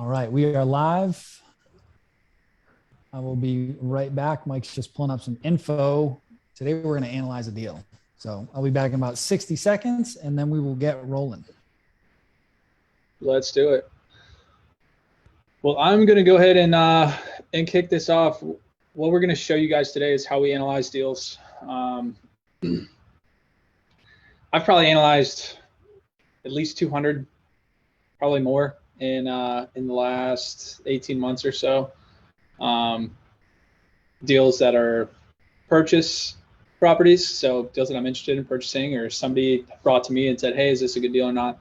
All right, we are live. I will be right back. Mike's just pulling up some info. Today we're going to analyze a deal. So I'll be back in about 60 seconds and then we will get rolling. Let's do it. Well, I'm going to go ahead and kick this off. What we're going to show you guys today is how we analyze deals. I've probably analyzed at least 200, probably more in the last 18 months or so. Deals that are purchase properties, so deals that I'm interested in purchasing, or somebody brought to me and said, hey, is this a good deal or not?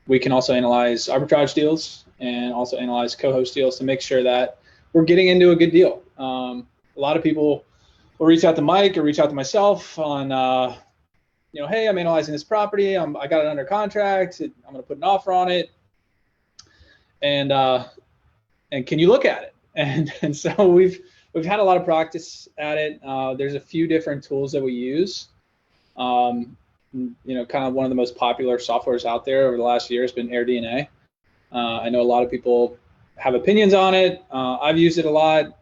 We can also analyze arbitrage deals and also analyze co-host deals to make sure that we're getting into a good deal. A lot of people will reach out to Mike or reach out to myself on, hey, I'm analyzing this property. I got it under contract. I'm going to put an offer on it. And can you look at it? And so we've had a lot of practice at it. There's a few different tools that we use. Kind of one of the most popular softwares out there over the last year has been AirDNA. I know a lot of people have opinions on it. I've used it a lot.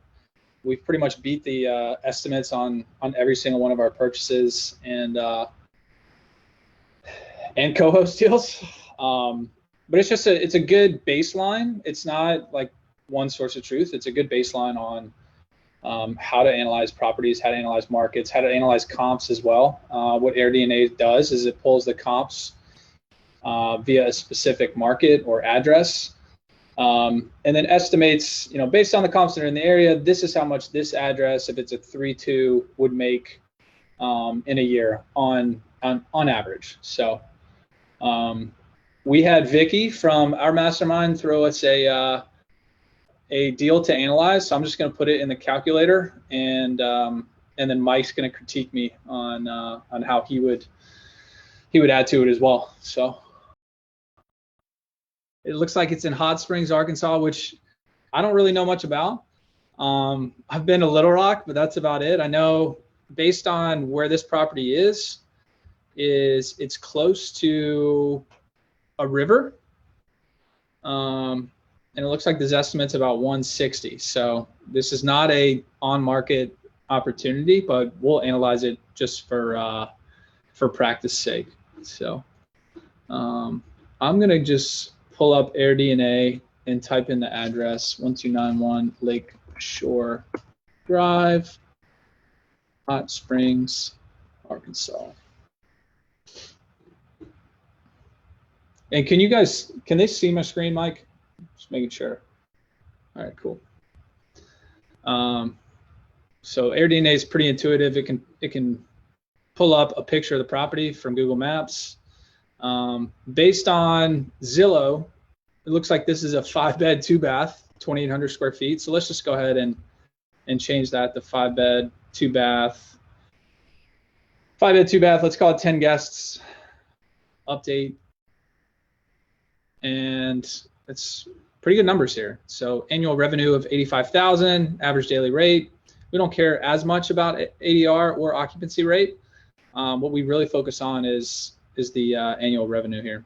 We've pretty much beat the estimates on every single one of our purchases and co-host deals. But it's just it's a good baseline. It's not like one source of truth. It's a good baseline on how to analyze properties, how to analyze markets, how to analyze comps as well. What AirDNA does is it pulls the comps via a specific market or address, and then estimates, based on the comps that are in the area, this is how much this address, if it's a 3-2, would make in a year on average. So we had Vicky from our mastermind throw us a deal to analyze. So I'm just going to put it in the calculator, and then Mike's going to critique me on how he would add to it as well. So it looks like it's in Hot Springs, Arkansas, which I don't really know much about. I've been to Little Rock, but that's about it. I know based on where this property is it's close to a river. And it looks like this estimate's about 160. So this is not a on-market opportunity, but we'll analyze it just for practice sake. So I'm gonna just pull up AirDNA and type in the address 1291 Lake Shore Drive, Hot Springs, Arkansas. And can they see my screen, Mike? Just making sure. All right, cool. So AirDNA is pretty intuitive. It can pull up a picture of the property from Google Maps. Based on Zillow, it looks like this is a 5-bed, 2-bath, 2,800 square feet. So let's just go ahead and change that to 5-bed, 2-bath. 5-bed, 2-bath. Let's call it 10 guests. Update. And it's pretty good numbers here. So annual revenue of $85,000, average daily rate. We don't care as much about ADR or occupancy rate. What we really focus on is the annual revenue here.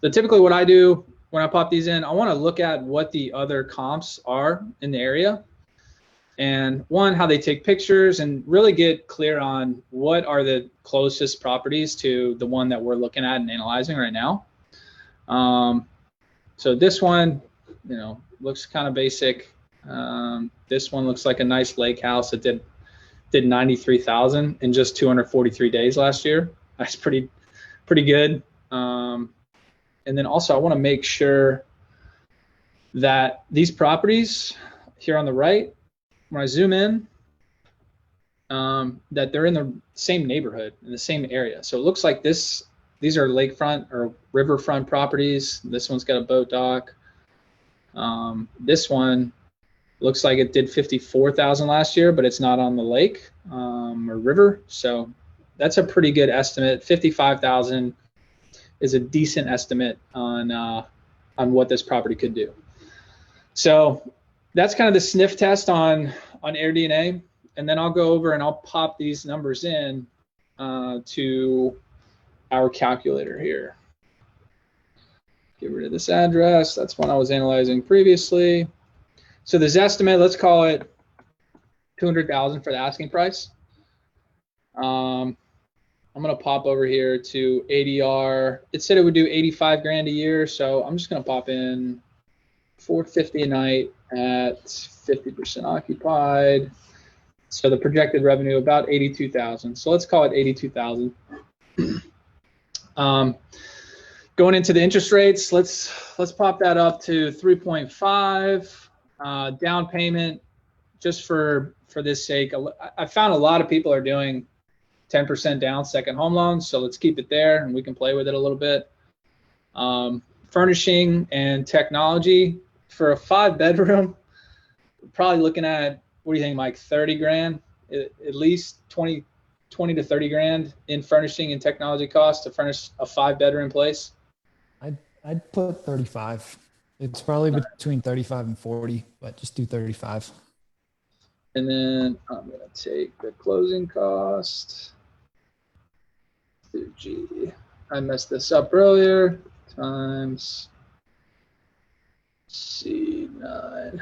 So typically what I do when I pop these in, I want to look at what the other comps are in the area, and how they take pictures, and really get clear on what are the closest properties to the one that we're looking at and analyzing right now. So this one, looks kind of basic. This one looks like a nice lake house that did 93,000 in just 243 days last year. That's pretty good. And then also I want to make sure that these properties here on the right, when I zoom in, that they're in the same neighborhood, in the same area. So it looks like these are lakefront or riverfront properties. This one's got a boat dock. This one looks like it did 54,000 last year, but it's not on the lake or river. So that's a pretty good estimate. 55,000 is a decent estimate on what this property could do. So that's kind of the sniff test on AirDNA. And then I'll go over and I'll pop these numbers in to our calculator here. Get rid of this address. That's one I was analyzing previously. So this estimate, let's call it 200,000 for the asking price. I'm going to pop over here to ADR. It said it would do 85 grand a year. So I'm just going to pop in 450 a night at 50% occupied. So the projected revenue about 82,000. So let's call it 82,000. Going into the interest rates, let's pop that up to 3.5. Down payment, just for this sake, I found a lot of people are doing 10% down second home loans, so let's keep it there and we can play with it a little bit. Furnishing and technology for a 5-bedroom, probably looking at, what do you think, Mike? 30 grand, at least 20 to 30 grand in furnishing and technology costs to furnish a 5-bedroom place. I'd put 35. It's probably between 35 and 40, but just do 35. And then I'm going to take the closing cost. Gee, I messed this up earlier. Times C9.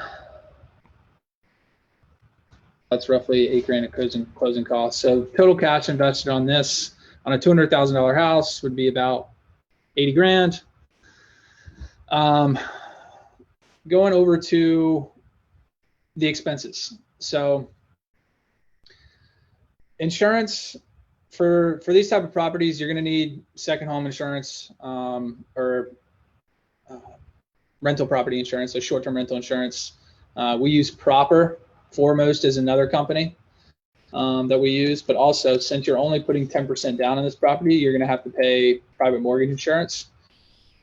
That's roughly 8 grand at closing costs. So total cash invested on this on a $200,000 house would be about 80 grand. Going over to the expenses. So insurance for these type of properties, you're going to need second home insurance, or rental property insurance, so short-term rental insurance. We use Proper. Foremost is another company that we use, but also since you're only putting 10% down on this property, you're going to have to pay private mortgage insurance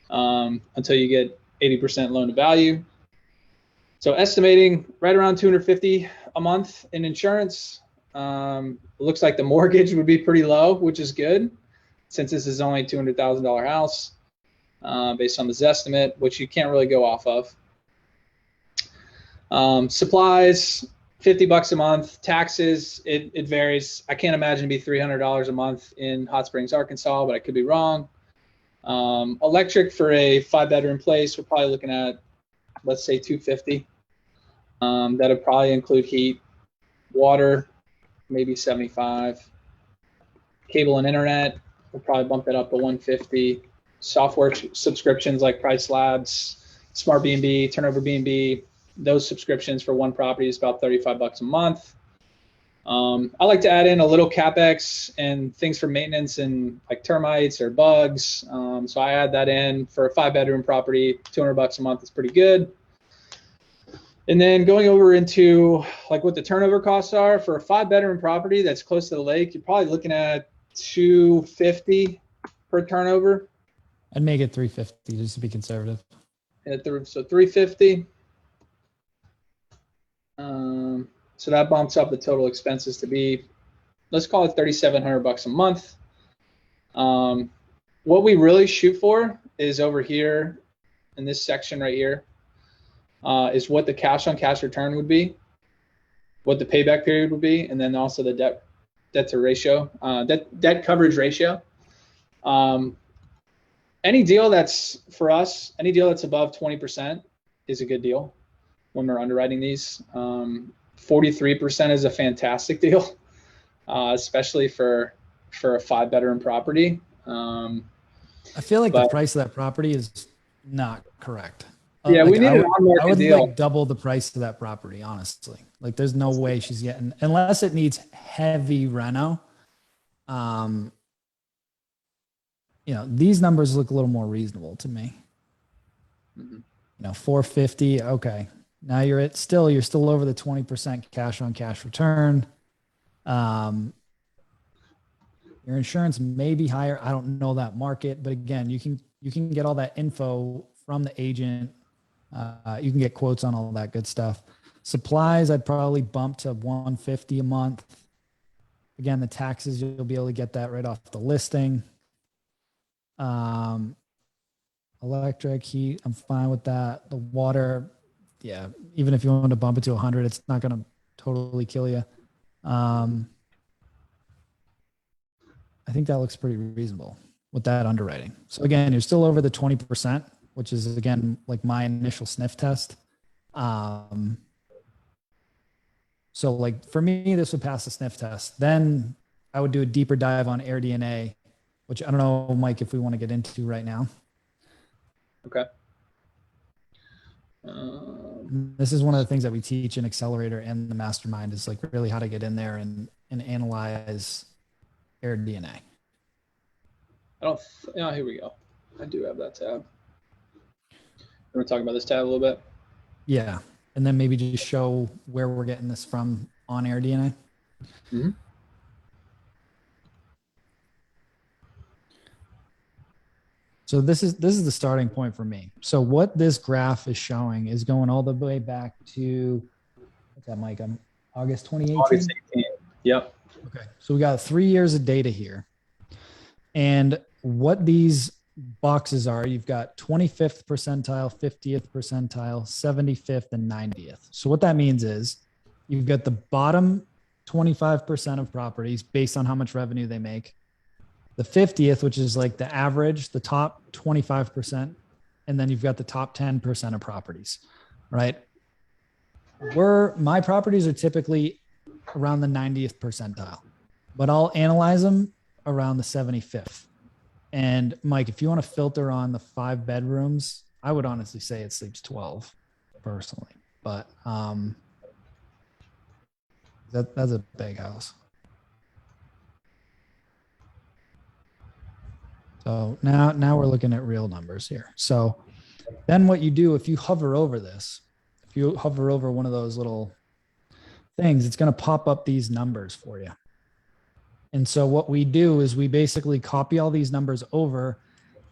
until you get 80% loan to value. So estimating right around 250 a month in insurance. Looks like the mortgage would be pretty low, which is good since this is only a $200,000 house based on this estimate, which you can't really go off of. Supplies, $50 a month. Taxes, it varies. I can't imagine it'd be $300 a month in Hot Springs, Arkansas, but I could be wrong. Electric for a 5-bedroom place, we're probably looking at, let's say, $250. That'd probably include heat, water, maybe $75. Cable and internet, we'll probably bump that up to $150. Software subscriptions like Price Labs, Smart B&B, Turnover B&B, those subscriptions for one property is about $35 a month. I like to add in a little CapEx and things for maintenance and like termites or bugs. So I add that in for a 5-bedroom property, $200 a month is pretty good. And then going over into like what the turnover costs are for a 5-bedroom property that's close to the lake, you're probably looking at $250 per turnover. I'd make it 350 just to be conservative. So $350. So that bumps up the total expenses to be, let's call it $3,700 a month. What we really shoot for is over here in this section right here, is what the cash on cash return would be, what the payback period would be, and then also the debt to ratio, debt coverage ratio. Any deal that's for us, any deal that's above 20% is a good deal when we're underwriting these. 43% is a fantastic deal, especially for a 5-bedroom property. I feel like the price of that property is not correct. Yeah, like we need an on-market I would deal. like double the price of that property, honestly. Like there's no way she's getting, unless it needs heavy reno. These numbers look a little more reasonable to me. 450. Okay. Now you're still over the 20% cash on cash return. Your insurance may be higher. I don't know that market, but again, you can get all that info from the agent. You can get quotes on all that good stuff. Supplies, I'd probably bump to $150 a month. Again, the taxes, you'll be able to get that right off the listing. Electric, heat, I'm fine with that. The water, yeah, even if you want to bump it to 100, it's not going to totally kill you. I think that looks pretty reasonable with that underwriting. So again, you're still over the 20%, which is again like my initial sniff test. So like for me, this would pass the sniff test. Then I would do a deeper dive on AirDNA, which I don't know, Mike, if we want to get into right now. Okay. This is one of the things that we teach in Accelerator and the Mastermind is like really how to get in there and analyze AirDNA. Yeah, here we go. I do have that tab. We're talking about this tab a little bit. Yeah. And then maybe just show where we're getting this from on AirDNA. Mm-hmm. So this is the starting point for me. So what this graph is showing is going all the way back to, what's that, Mike? August 2018? August 18. Yep. Okay. So we got 3 years of data here. And what these boxes are, you've got 25th percentile, 50th percentile, 75th, and 90th. So what that means is you've got the bottom 25% of properties based on how much revenue they make, the 50th, which is like the average, the top 25%, and then you've got the top 10% of properties, right? My properties are typically around the 90th percentile, but I'll analyze them around the 75th. And Mike, if you want to filter on the 5 bedrooms, I would honestly say it sleeps 12 personally, but that's a big house. So now we're looking at real numbers here. So then what you do, if you hover over this, if you hover over one of those little things, it's going to pop up these numbers for you. And so what we do is we basically copy all these numbers over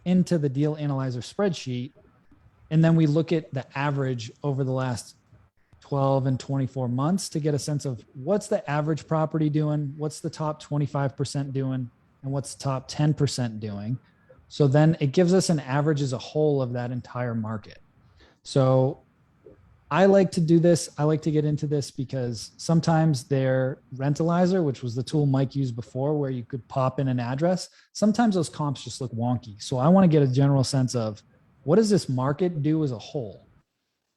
into the deal analyzer spreadsheet. And then we look at the average over the last 12 and 24 months to get a sense of what's the average property doing, what's the top 25% doing, and what's the top 10% doing. So then it gives us an average as a whole of that entire market. So I like to do this. I like to get into this because sometimes their rentalizer, which was the tool Mike used before, where you could pop in an address, sometimes those comps just look wonky. So I want to get a general sense of what does this market do as a whole?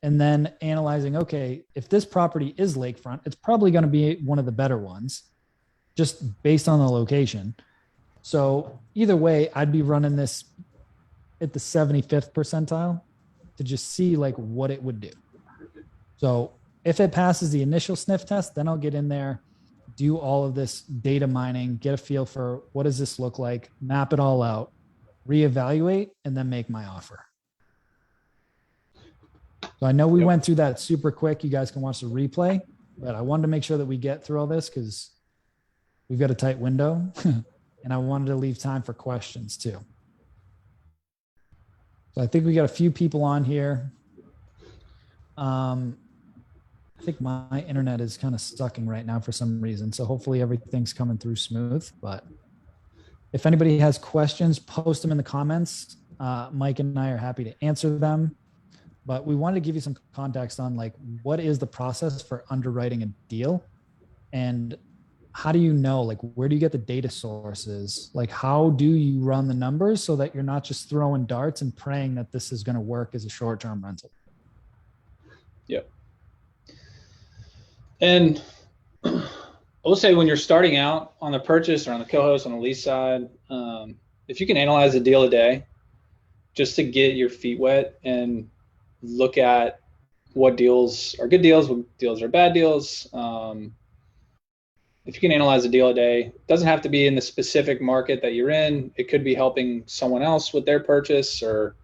And then analyzing, okay, if this property is lakefront, it's probably going to be one of the better ones just based on the location. So either way, I'd be running this at the 75th percentile to just see like what it would do. So if it passes the initial sniff test, then I'll get in there, do all of this data mining, get a feel for what does this look like, map it all out, reevaluate, and then make my offer. So I know we went through that super quick. You guys can watch the replay, but I wanted to make sure that we get through all this because we've got a tight window and I wanted to leave time for questions too. So I think we got a few people on here. I think my internet is kind of stucking right now for some reason. So hopefully everything's coming through smooth, but if anybody has questions, post them in the comments. Mike and I are happy to answer them, but we wanted to give you some context on like, what is the process for underwriting a deal and how do you know, like, where do you get the data sources? Like, how do you run the numbers so that you're not just throwing darts and praying that this is going to work as a short-term rental? Yep. And I will say when you're starting out on the purchase or on the co-host on the lease side, if you can analyze a deal a day just to get your feet wet and look at what deals are good deals, what deals are bad deals. If you can analyze a deal a day, it doesn't have to be in the specific market that you're in. It could be helping someone else with their purchase or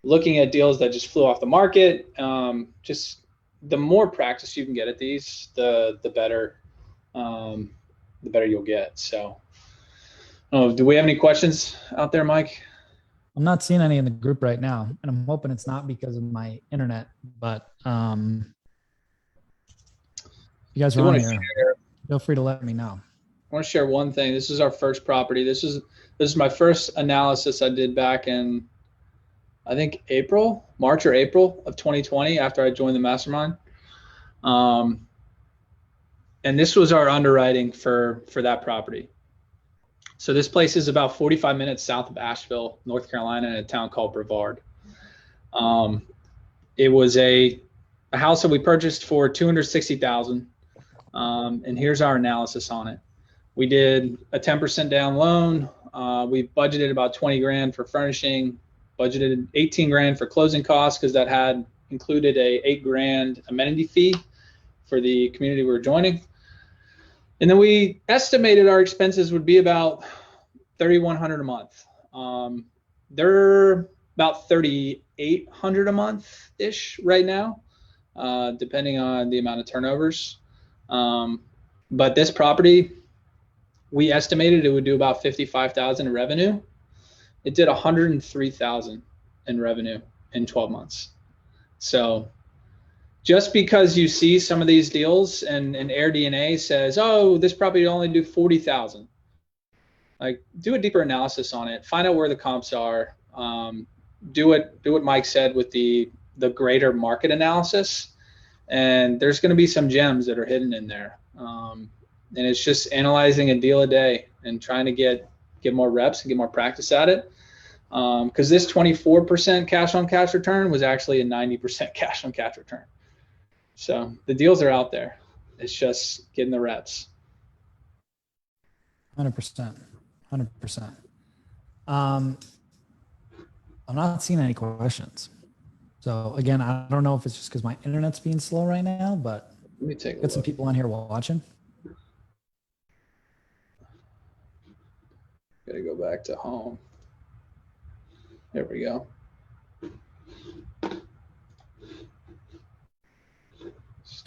looking at deals that just flew off the market. Just the more practice you can get at these, the better you'll get. So, do we have any questions out there, Mike? I'm not seeing any in the group right now, and I'm hoping it's not because of my internet. But if you guys are on here, feel free to let me know. I want to share one thing. This is our first property. This is my first analysis I did back in, I think March or April of 2020 after I joined the mastermind. And this was our underwriting for that property. So this place is about 45 minutes south of Asheville, North Carolina, in a town called Brevard. It was a house that we purchased for $260,000. And here's our analysis on it. We did a 10% down loan. We budgeted about 20 grand for furnishing, budgeted 18 grand for closing costs because that had included a 8 grand amenity fee for the community we were joining. And then we estimated our expenses would be about $3,100 a month. They're about $3,800 a month ish right now, depending on the amount of turnovers. But this property, we estimated it would do about 55,000 in revenue. It did 103,000 in revenue in 12 months. So just because you see some of these deals and AirDNA says, oh, this property will only do 40,000. Like, do a deeper analysis on it. Find out where the comps are. Do what Mike said with the greater market analysis. And there's going to be some gems that are hidden in there. And it's just analyzing a deal a day and trying to get more reps and get more practice at it. Because this 24% cash on cash return was actually a 90% cash on cash return. So the deals are out there. It's just getting the reps. 100%. 100%. I'm not seeing any questions. So again, I don't know if it's just because my internet's being slow right now, but let me take a got look. some people on here watching. Gotta go back to home. There we go.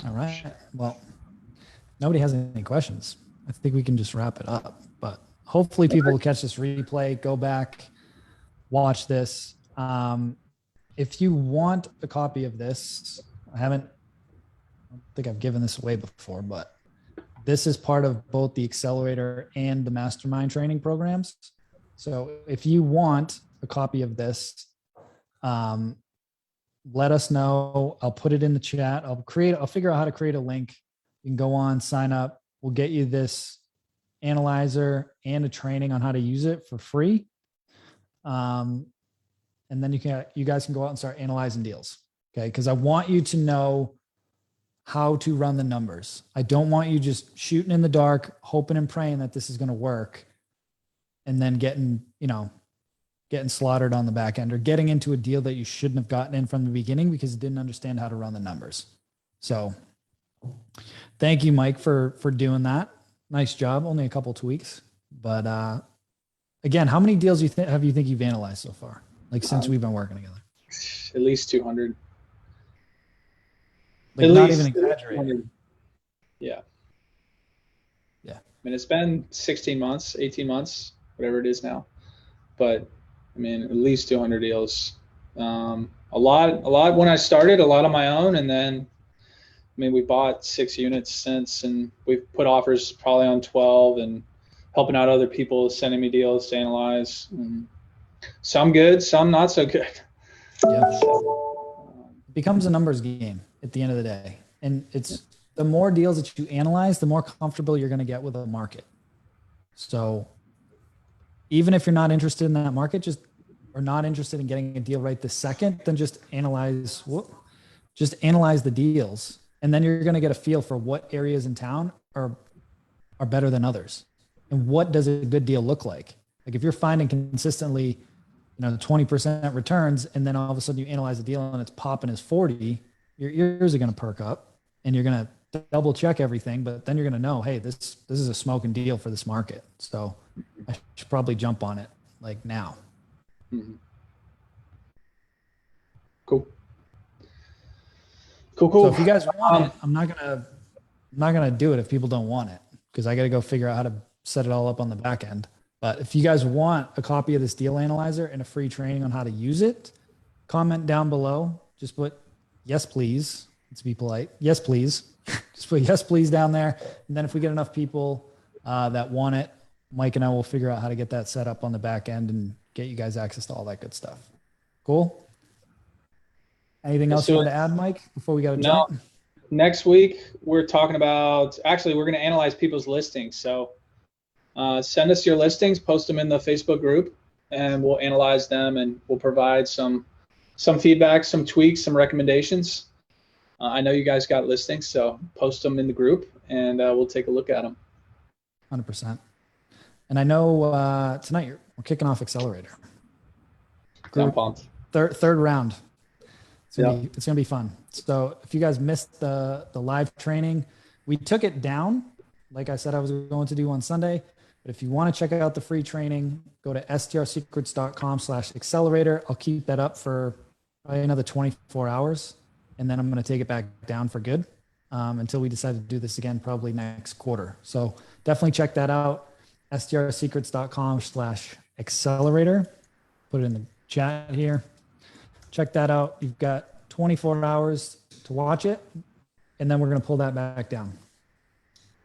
All right. Well, nobody has any questions. I think we can just wrap it up. But hopefully people will catch this replay, go back, watch this. If you want a copy of this, I don't think I've given this away before, but this is part of both the accelerator and the mastermind training programs. So if you want a copy of this, let us know. I'll put it in the chat. I'll figure out how to create a link. You can go on, sign up. We'll get you this analyzer and a training on how to use it for free. And then you guys can go out and start analyzing deals. Okay. Cause I want you to know how to run the numbers. I don't want you just shooting in the dark, hoping and praying that this is going to work. And then getting slaughtered on the back end or getting into a deal that you shouldn't have gotten in from the beginning because you didn't understand how to run the numbers. So thank you, Mike, for doing that. Nice job. Only a couple tweaks, but again, how many deals have you think you've analyzed so far? Like since we've been working together? At least 200. Like not even exaggerating. Yeah. Yeah. I mean, it's been 16 months, 18 months, whatever it is now. But I mean, at least 200 deals. A lot when I started, a lot on my own. And then, I mean, we bought 6 units since, and we've put offers probably on 12 and helping out other people, sending me deals to analyze. And some good, some not so good. Yeah. It becomes a numbers game at the end of the day. And it's the more deals that you analyze, the more comfortable you're going to get with a market. So even if you're not interested in that market, or not interested in getting a deal right this second, then just analyze the deals. And then you're going to get a feel for what areas in town are better than others. And what does a good deal look like? Like if you're finding consistently, 20% returns, and then all of a sudden you analyze a deal and it's popping as 40, your ears are going to perk up and you're going to double check everything, but then you're going to know, hey, this is a smoking deal for this market. So I should probably jump on it like now. Mm-hmm. Cool. So if you guys want it, I'm not gonna do it if people don't want it, because I got to go figure out how to set it all up on the back end. But if you guys want a copy of this deal analyzer and a free training on how to use it, comment down below. Just put yes, please. Let's be polite. Yes, please. Just put yes, please down there. And then if we get enough people that want it, Mike and I will figure out how to get that set up on the back end and get you guys access to all that good stuff. Cool. Anything else you want to add, Mike, before we got to jump? No. Next week, we're talking about, actually, we're going to analyze people's listings. So send us your listings, post them in the Facebook group, and we'll analyze them, and we'll provide some some feedback, some tweaks, some recommendations. I know you guys got listings, so post them in the group and we'll take a look at them. 100%. And I know tonight we're kicking off Accelerator. I'm pumped. Third round. It's gonna be fun. So if you guys missed the live training, we took it down, like I said I was going to do on Sunday. But if you want to check out the free training, go to strsecrets.com/accelerator. I'll keep that up for probably another 24 hours, and then I'm going to take it back down for good until we decide to do this again, probably next quarter. So definitely check that out. strsecrets.com/accelerator. Put it in the chat here. Check that out. You've got 24 hours to watch it, and then we're going to pull that back down.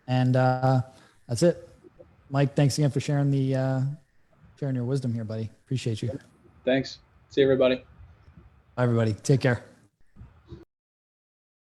And that's it. Mike, thanks again for sharing your wisdom here, buddy. Appreciate you. Thanks. See you, everybody. Bye, everybody. Take care.